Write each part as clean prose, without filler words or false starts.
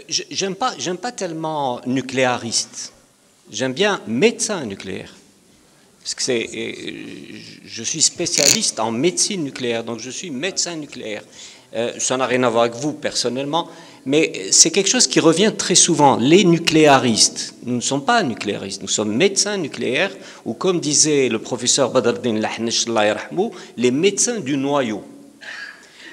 J'aime pas tellement nucléariste. J'aime bien médecin nucléaire. Parce que je suis spécialiste en médecine nucléaire, donc je suis médecin nucléaire. Ça n'a rien à voir avec vous personnellement, mais c'est quelque chose qui revient très souvent. Les nucléaristes, nous ne sommes pas nucléaristes, nous sommes médecins nucléaires, ou comme disait le professeur Badreddin Lahnesh, les médecins du noyau.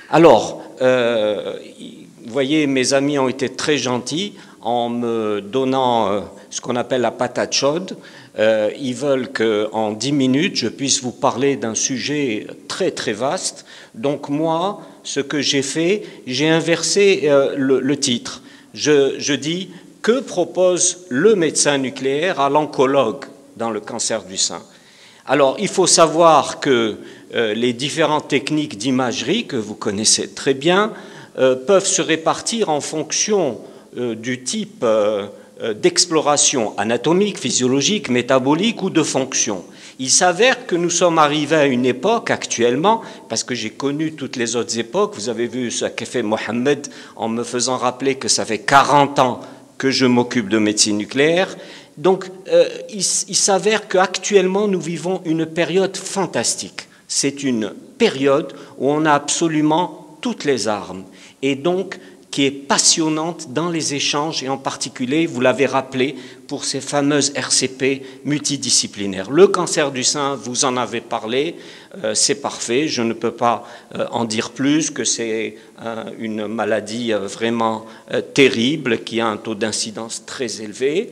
Alors, vous voyez, mes amis ont été très gentils en me donnant ce qu'on appelle la patate chaude. Ils veulent qu'en 10 minutes, je puisse vous parler d'un sujet très très vaste. Donc moi, ce que j'ai fait, j'ai inversé le titre. Je dis « Que propose le médecin nucléaire à l'oncologue dans le cancer du sein ?» Alors, il faut savoir que les différentes techniques d'imagerie que vous connaissez très bien peuvent se répartir en fonction du type d'exploration anatomique, physiologique, métabolique ou de fonction. Il s'avère que nous sommes arrivés à une époque actuellement, parce que j'ai connu toutes les autres époques, vous avez vu ce qu'a fait Mohamed en me faisant rappeler que ça fait 40 ans que je m'occupe de médecine nucléaire. Donc il s'avère qu'actuellement nous vivons une période fantastique. C'est une période où on a absolument toutes les armes et donc qui est passionnante dans les échanges et en particulier, vous l'avez rappelé, pour ces fameuses RCP multidisciplinaires. Le cancer du sein, vous en avez parlé, c'est parfait, je ne peux pas en dire plus que c'est une maladie vraiment terrible qui a un taux d'incidence très élevé.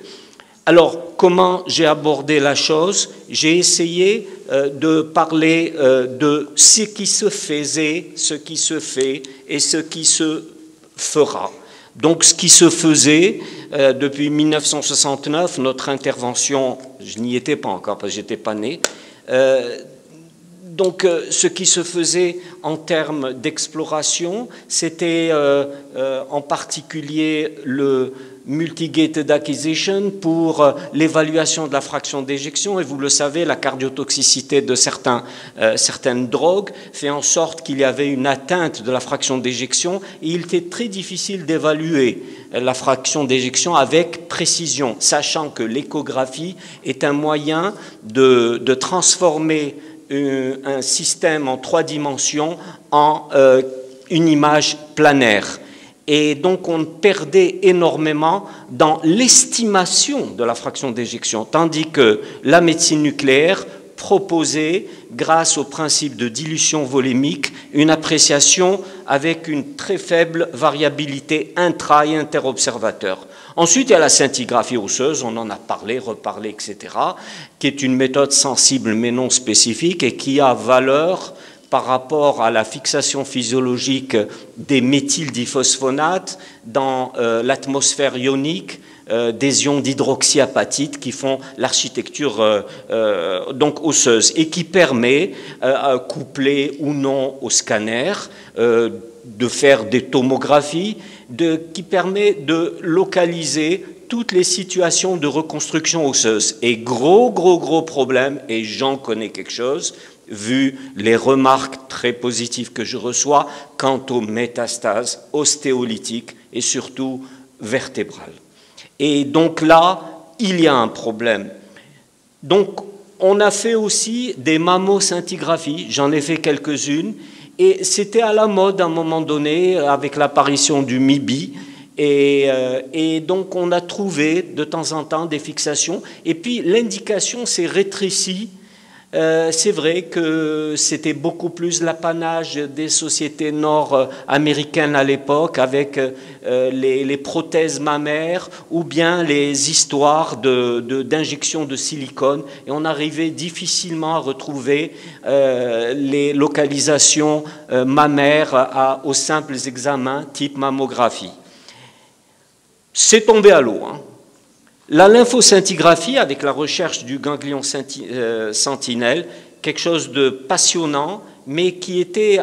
Alors, comment j'ai abordé la chose? J'ai essayé de parler de ce qui se faisait, ce qui se fait et ce qui se fera. Donc, ce qui se faisait depuis 1969, notre intervention, je n'y étais pas encore parce que je n'étais pas né, donc, ce qui se faisait en termes d'exploration, c'était en particulier le multi-gated acquisition pour l'évaluation de la fraction d'éjection. Et vous le savez, la cardiotoxicité de certaines drogues fait en sorte qu'il y avait une atteinte de la fraction d'éjection et il était très difficile d'évaluer la fraction d'éjection avec précision, sachant que l'échographie est un moyen de transformer un système en 3 dimensions en une image planaire. Et donc on perdait énormément dans l'estimation de la fraction d'éjection, tandis que la médecine nucléaire proposait, grâce au principe de dilution volémique, une appréciation avec une très faible variabilité intra- et interobservateur. Ensuite, il y a la scintigraphie osseuse, on en a parlé, reparlé, etc., qui est une méthode sensible mais non spécifique et qui a valeur par rapport à la fixation physiologique des méthyldiphosphonates dans l'atmosphère ionique des ions d'hydroxyapatite qui font l'architecture donc osseuse et qui permet, couplé ou non au scanner, de faire des tomographies, qui permet de localiser toutes les situations de reconstruction osseuse. Et gros problème, et j'en connais quelque chose, vu les remarques très positives que je reçois quant aux métastases ostéolytiques et surtout vertébrales. Et donc là, il y a un problème. Donc, on a fait aussi des mammoscintigraphies, j'en ai fait quelques-unes, et c'était à la mode à un moment donné avec l'apparition du MIBI, et donc on a trouvé de temps en temps des fixations, et puis l'indication s'est rétrécie. C'est vrai que c'était beaucoup plus l'apanage des sociétés nord-américaines à l'époque avec les prothèses mammaires ou bien les histoires d'injection de silicone et on arrivait difficilement à retrouver les localisations mammaires aux simples examens type mammographie. C'est tombé à l'eau, hein. La lymphoscintigraphie, avec la recherche du ganglion sentinelle, quelque chose de passionnant, mais qui était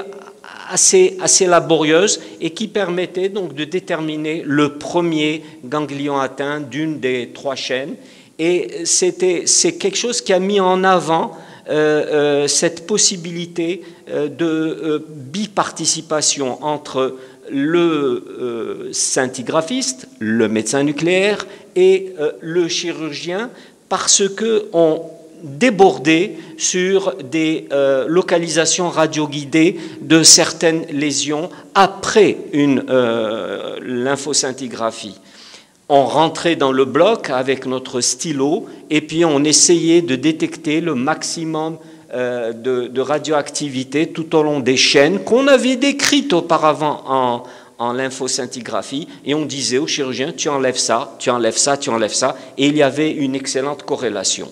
assez laborieuse et qui permettait donc de déterminer le premier ganglion atteint d'une des 3 chaînes. Et c'est quelque chose qui a mis en avant cette possibilité de biparticipation entre le scintigraphiste, le médecin nucléaire et le chirurgien, parce qu'on débordait sur des localisations radioguidées de certaines lésions après une lymphoscintigraphie. On rentrait dans le bloc avec notre stylo et puis on essayait de détecter le maximum de radioactivité tout au long des chaînes qu'on avait décrites auparavant en lymphoscintigraphie, et on disait au chirurgien, tu enlèves ça, tu enlèves ça, tu enlèves ça, et il y avait une excellente corrélation.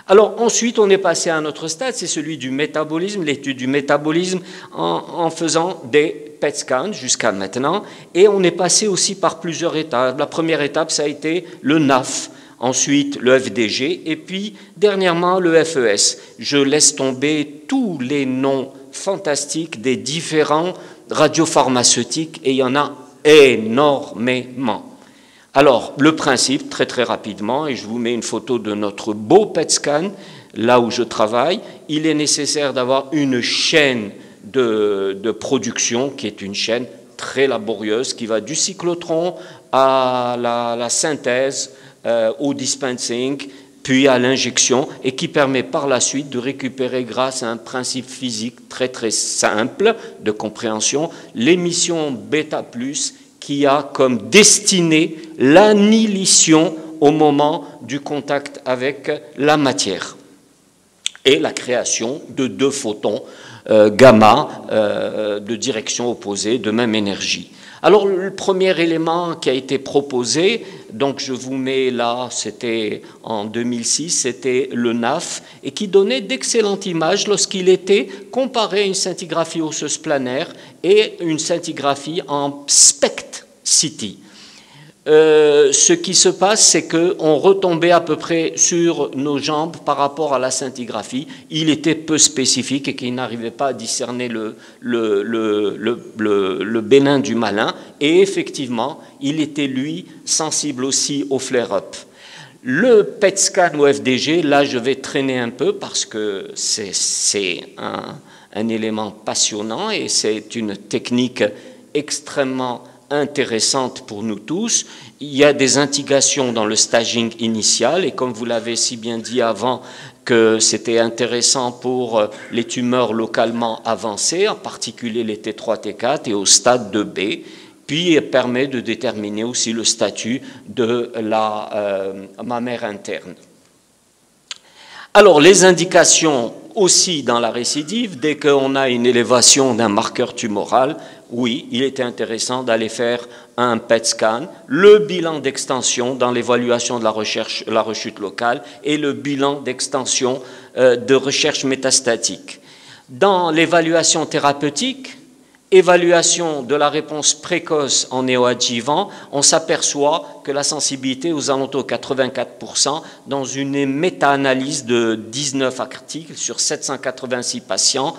Alors ensuite, on est passé à un autre stade, c'est celui du métabolisme, l'étude du métabolisme en faisant des PET scans jusqu'à maintenant, et on est passé aussi par plusieurs étapes. La première étape, ça a été le NAF, ensuite le FDG, et puis dernièrement le FES. Je laisse tomber tous les noms fantastiques des différents radiopharmaceutiques, et il y en a énormément. Alors, le principe, très rapidement, et je vous mets une photo de notre beau PET scan, là où je travaille, il est nécessaire d'avoir une chaîne de production qui est une chaîne très laborieuse, qui va du cyclotron à la synthèse, au dispensing, puis à l'injection, et qui permet par la suite de récupérer, grâce à un principe physique très simple de compréhension, l'émission bêta+, qui a comme destinée l'annihilation au moment du contact avec la matière et la création de 2 photons gamma de direction opposée, de même énergie. Alors, le premier élément qui a été proposé, donc je vous mets là, c'était en 2006, c'était le NAF, et qui donnait d'excellentes images lorsqu'il était comparé à une scintigraphie osseuse planaire et une scintigraphie en SPECT-CT. Ce qui se passe, c'est qu'on retombait à peu près sur nos jambes par rapport à la scintigraphie. Il était peu spécifique et qu'il n'arrivait pas à discerner le bénin du malin. Et effectivement, il était, lui, sensible aussi au flare-up. Le PET scan ou FDG, là, je vais traîner un peu parce que c'est un élément passionnant et c'est une technique extrêmement intéressante pour nous tous. Il y a des indications dans le staging initial, et comme vous l'avez si bien dit avant, que c'était intéressant pour les tumeurs localement avancées, en particulier les T3, T4 et au stade 2B, puis il permet de déterminer aussi le statut de la mammaire interne. Alors, les indications aussi dans la récidive, dès qu'on a une élévation d'un marqueur tumoral, oui, il était intéressant d'aller faire un PET scan, le bilan d'extension dans l'évaluation de la rechute locale et le bilan d'extension de recherche métastatique. Dans l'évaluation thérapeutique, évaluation de la réponse précoce en néoadjuvant, on s'aperçoit que la sensibilité est aux alentours de 84% dans une méta-analyse de 19 articles sur 786 patients.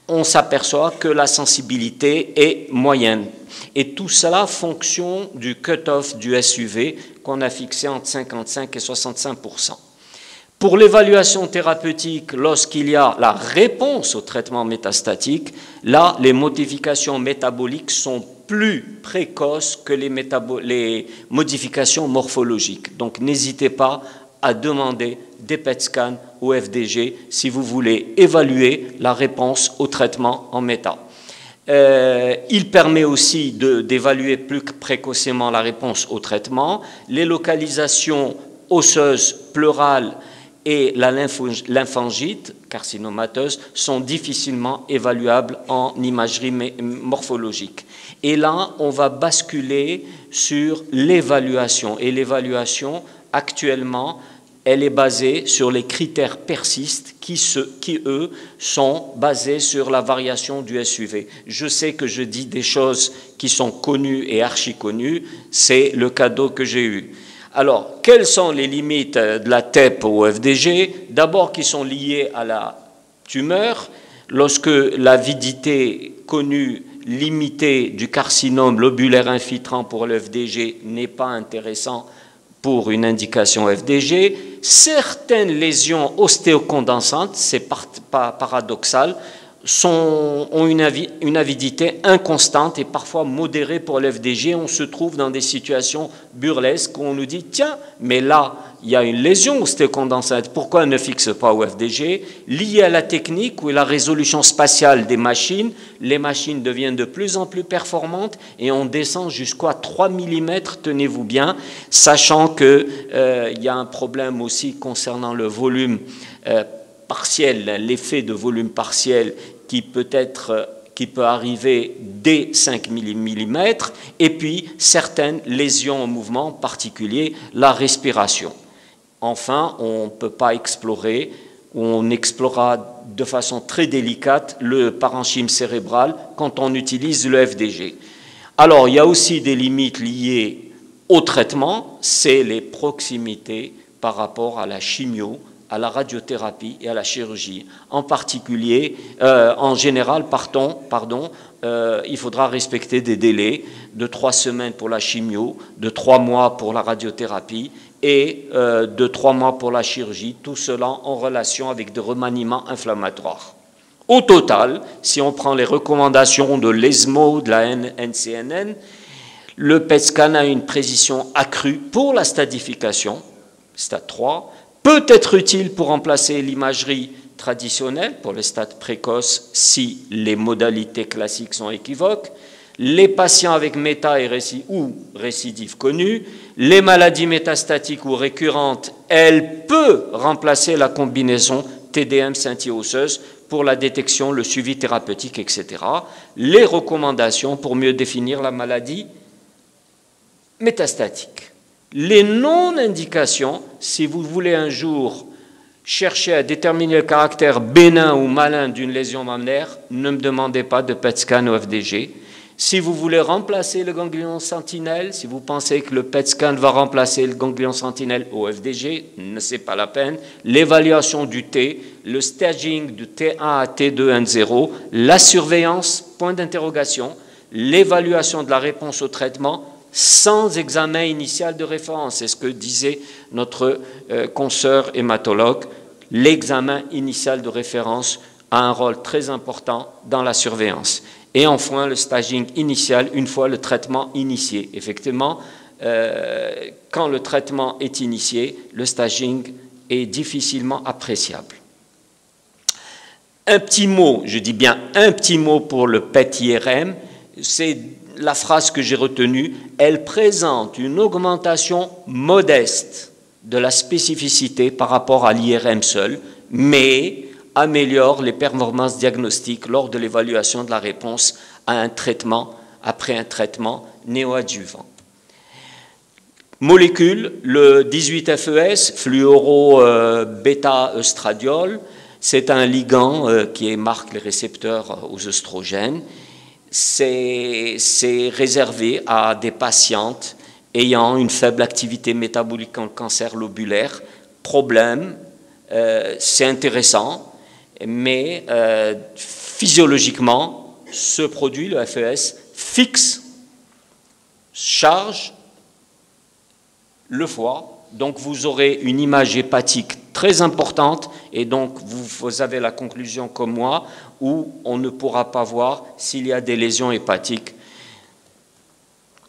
On s'aperçoit que la sensibilité est moyenne. Et tout cela fonction du cut-off du SUV qu'on a fixé entre 55 et 65%. Pour l'évaluation thérapeutique, lorsqu'il y a la réponse au traitement métastatique, là, les modifications métaboliques sont plus précoces que les modifications morphologiques. Donc, n'hésitez pas à demander des PET scans ou FDG si vous voulez évaluer la réponse au traitement en méta. Il permet aussi d'évaluer plus précocement la réponse au traitement. Les localisations osseuses pleurales et la lymphangite carcinomateuse sont difficilement évaluables en imagerie morphologique. Et là, on va basculer sur l'évaluation. Et l'évaluation, actuellement, elle est basée sur les critères persistes qui, eux, sont basés sur la variation du SUV. Je sais que je dis des choses qui sont connues et archi-connues, c'est le cadeau que j'ai eu. Alors, quelles sont les limites de la TEP au FDG? D'abord, qui sont liées à la tumeur. Lorsque l'avidité connue limitée du carcinome lobulaire infiltrant pour le FDG n'est pas intéressant pour une indication FDG, certaines lésions ostéocondensantes, c'est pas paradoxal, ont une avidité inconstante et parfois modérée pour l'FDG. On se trouve dans des situations burlesques où on nous dit « Tiens, mais là, il y a une lésion au state condensate, pourquoi on ne fixe pas au FDG ?» Lié à la technique ou à la résolution spatiale des machines, les machines deviennent de plus en plus performantes et on descend jusqu'à 3 mm, tenez-vous bien, sachant qu'il y a un problème aussi concernant le volume partiel, l'effet de volume partiel qui peut arriver dès 5 mm, et puis certaines lésions en mouvement, en particulier la respiration. Enfin, on ne peut pas explorer, ou on explorera de façon très délicate le parenchyme cérébral quand on utilise le FDG. Alors, il y a aussi des limites liées au traitement, c'est les proximités par rapport à la chimio, à la radiothérapie et à la chirurgie. En particulier, en général, il faudra respecter des délais de 3 semaines pour la chimio, de 3 mois pour la radiothérapie et de 3 mois pour la chirurgie, tout cela en relation avec des remaniements inflammatoires. Au total, si on prend les recommandations de l'ESMO, de la NCNN, le PET scan a une précision accrue pour la stadification, stade 3, peut être utile pour remplacer l'imagerie traditionnelle pour les stades précoces si les modalités classiques sont équivoques, les patients avec ou récidive connue, les maladies métastatiques ou récurrentes, elle peut remplacer la combinaison TDM scintille osseuse pour la détection, le suivi thérapeutique, etc. Les recommandations pour mieux définir la maladie métastatique. Les non-indications, si vous voulez un jour chercher à déterminer le caractère bénin ou malin d'une lésion mammaire, ne me demandez pas de PET scan au FDG. Si vous voulez remplacer le ganglion sentinelle, si vous pensez que le PET scan va remplacer le ganglion sentinelle au FDG, ne c'est pas la peine. L'évaluation du T, le staging du T1 à T2 N0, la surveillance, point d'interrogation, l'évaluation de la réponse au traitement, sans examen initial de référence. C'est ce que disait notre consoeur hématologue. L'examen initial de référence a un rôle très important dans la surveillance. Et enfin, le staging initial, une fois le traitement initié. Effectivement, quand le traitement est initié, le staging est difficilement appréciable. Un petit mot, je dis bien un petit mot pour le PET-IRM, c'est la phrase que j'ai retenue, elle présente une augmentation modeste de la spécificité par rapport à l'IRM seul, mais améliore les performances diagnostiques lors de l'évaluation de la réponse à un traitement, après un traitement néoadjuvant. Molécule, le 18-FES, fluoro-bêta-œstradiol, c'est un ligand qui marque les récepteurs aux œstrogènes. C'est réservé à des patientes ayant une faible activité métabolique en cancer lobulaire. Problème, c'est intéressant, mais physiologiquement, ce produit, le FES, fixe, charge le foie, donc vous aurez une image hépatique très importante et donc vous avez la conclusion comme moi où on ne pourra pas voir s'il y a des lésions hépatiques.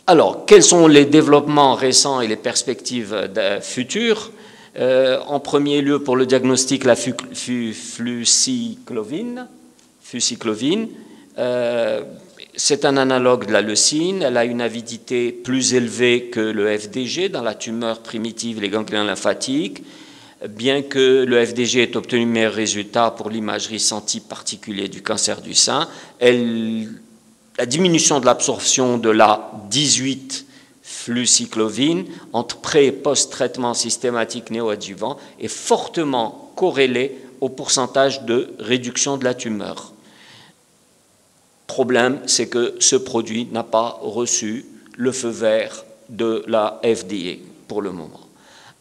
Alors, quels sont les développements récents et les perspectives futures? En premier lieu, pour le diagnostic, la flucyclovine. C'est un analogue de la leucine. Elle a une avidité plus élevée que le FDG dans la tumeur primitive et les ganglions lymphatiques. Bien que le FDG ait obtenu meilleurs résultats pour l'imagerie sentie particulier du cancer du sein, la diminution de l'absorption de la 18-flucyclovine entre pré- et post-traitement systématique néoadjuvant est fortement corrélée au pourcentage de réduction de la tumeur. Problème, c'est que ce produit n'a pas reçu le feu vert de la FDA pour le moment.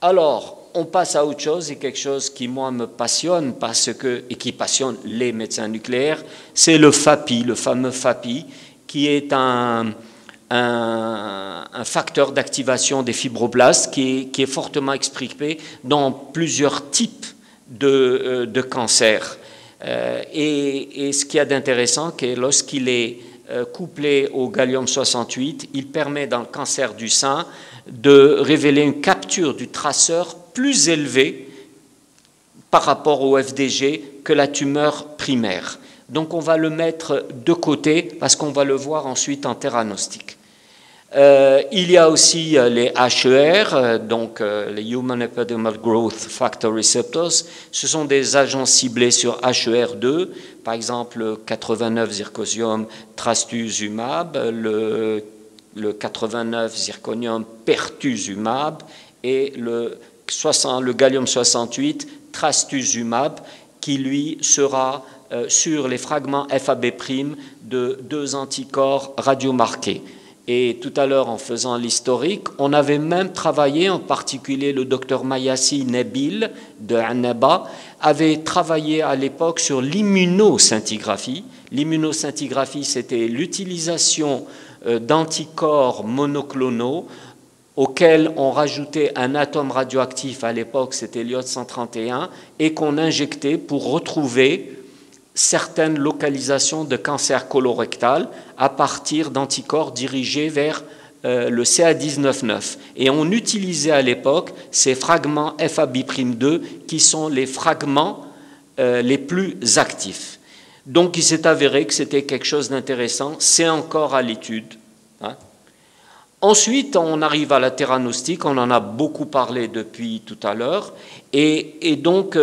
Alors, on passe à autre chose, et quelque chose qui, moi, me passionne et qui passionne les médecins nucléaires, c'est le FAPI, le fameux FAPI, qui est un facteur d'activation des fibroblastes qui est fortement exprimé dans plusieurs types de cancers. Et ce qu'il y a d'intéressant, c'est que lorsqu'il est couplé au gallium-68, il permet dans le cancer du sein de révéler une capture du traceur plus élevée par rapport au FDG que la tumeur primaire. Donc on va le mettre de côté parce qu'on va le voir ensuite en theranostic. Il y a aussi les HER, donc les Human Epidermal Growth Factor Receptors. Ce sont des agents ciblés sur HER2, par exemple 89 zirconium trastuzumab, le 89 zirconium pertuzumab et le gallium 68 trastuzumab qui lui sera sur les fragments FAB' de 2 anticorps radiomarqués. Et tout à l'heure, en faisant l'historique, on avait même travaillé, en particulier le docteur Mayassi Nabil de Annaba, avait travaillé à l'époque sur l'immunoscintigraphie. L'immunoscintigraphie, c'était l'utilisation d'anticorps monoclonaux auxquels on rajoutait un atome radioactif, à l'époque c'était l'iode 131, et qu'on injectait pour retrouver certaines localisations de cancer colorectal à partir d'anticorps dirigés vers le CA19-9. Et on utilisait à l'époque ces fragments FAB'2 qui sont les fragments les plus actifs. Donc il s'est avéré que c'était quelque chose d'intéressant, c'est encore à l'étude. Hein. Ensuite, on arrive à la theranostic, on en a beaucoup parlé depuis tout à l'heure, et donc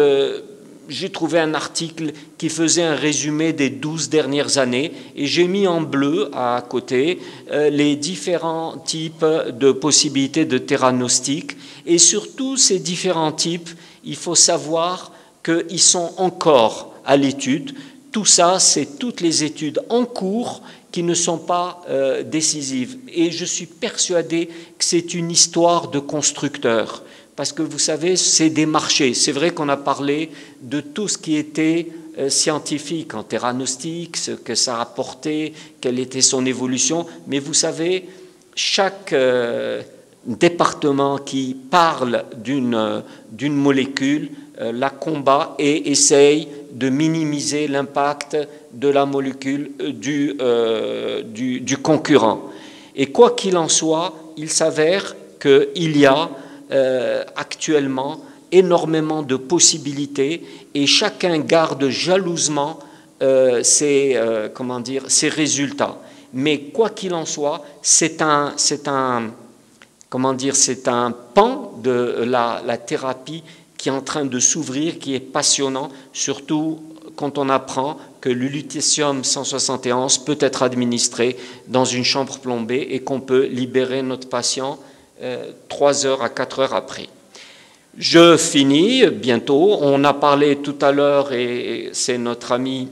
j'ai trouvé un article qui faisait un résumé des 12 dernières années et j'ai mis en bleu à côté les différents types de possibilités de theranostic et surtout ces différents types, il faut savoir qu'ils sont encore à l'étude. Tout ça, c'est toutes les études en cours qui ne sont pas décisives. Et je suis persuadé que c'est une histoire de constructeurs. Parce que vous savez, c'est des marchés. C'est vrai qu'on a parlé de tout ce qui était scientifique en theranostic, ce que ça apportait, quelle était son évolution. Mais vous savez, chaque département qui parle d'une molécule la combat et essaye de minimiser l'impact de la molécule du concurrent. Et quoi qu'il en soit, il s'avère qu'il y a actuellement énormément de possibilités et chacun garde jalousement ses résultats. Mais quoi qu'il en soit, c'est un pan de la thérapie qui est en train de s'ouvrir, qui est passionnant, surtout quand on apprend que le lutetium 171 peut être administré dans une chambre plombée et qu'on peut libérer notre patient 3 heures à 4 heures après. Je finis bientôt. On a parlé tout à l'heure, et c'est notre ami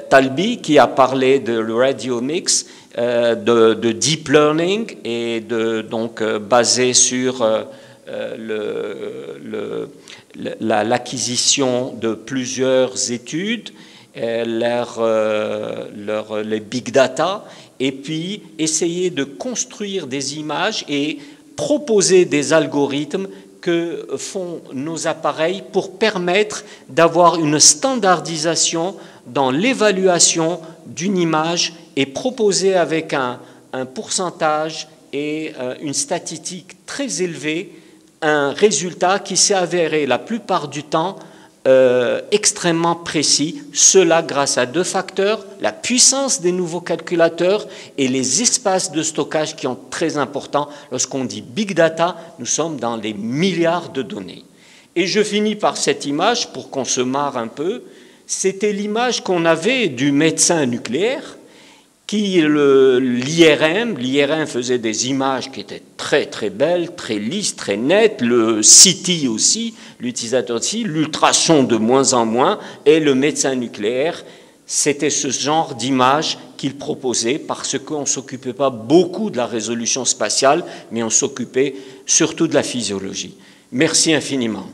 Talbi qui a parlé de radiomics, de deep learning, et donc basé sur l'acquisition de plusieurs études, les big data, et puis essayer de construire des images et proposer des algorithmes que font nos appareils pour permettre d'avoir une standardisation dans l'évaluation d'une image et proposer avec un pourcentage et une statistique très élevée un résultat qui s'est avéré la plupart du temps extrêmement précis, cela grâce à 2 facteurs, la puissance des nouveaux calculateurs et les espaces de stockage qui sont très importants. Lorsqu'on dit big data, nous sommes dans les milliards de données. Et je finis par cette image pour qu'on se marre un peu. C'était l'image qu'on avait du médecin nucléaire qui, l'IRM faisait des images qui étaient très très belles, très lisses, très nettes, le CT aussi, l'utilisateur aussi, l'ultrason de moins en moins, et le médecin nucléaire, c'était ce genre d'image qu'il proposait parce qu'on ne s'occupait pas beaucoup de la résolution spatiale, mais on s'occupait surtout de la physiologie. Merci infiniment.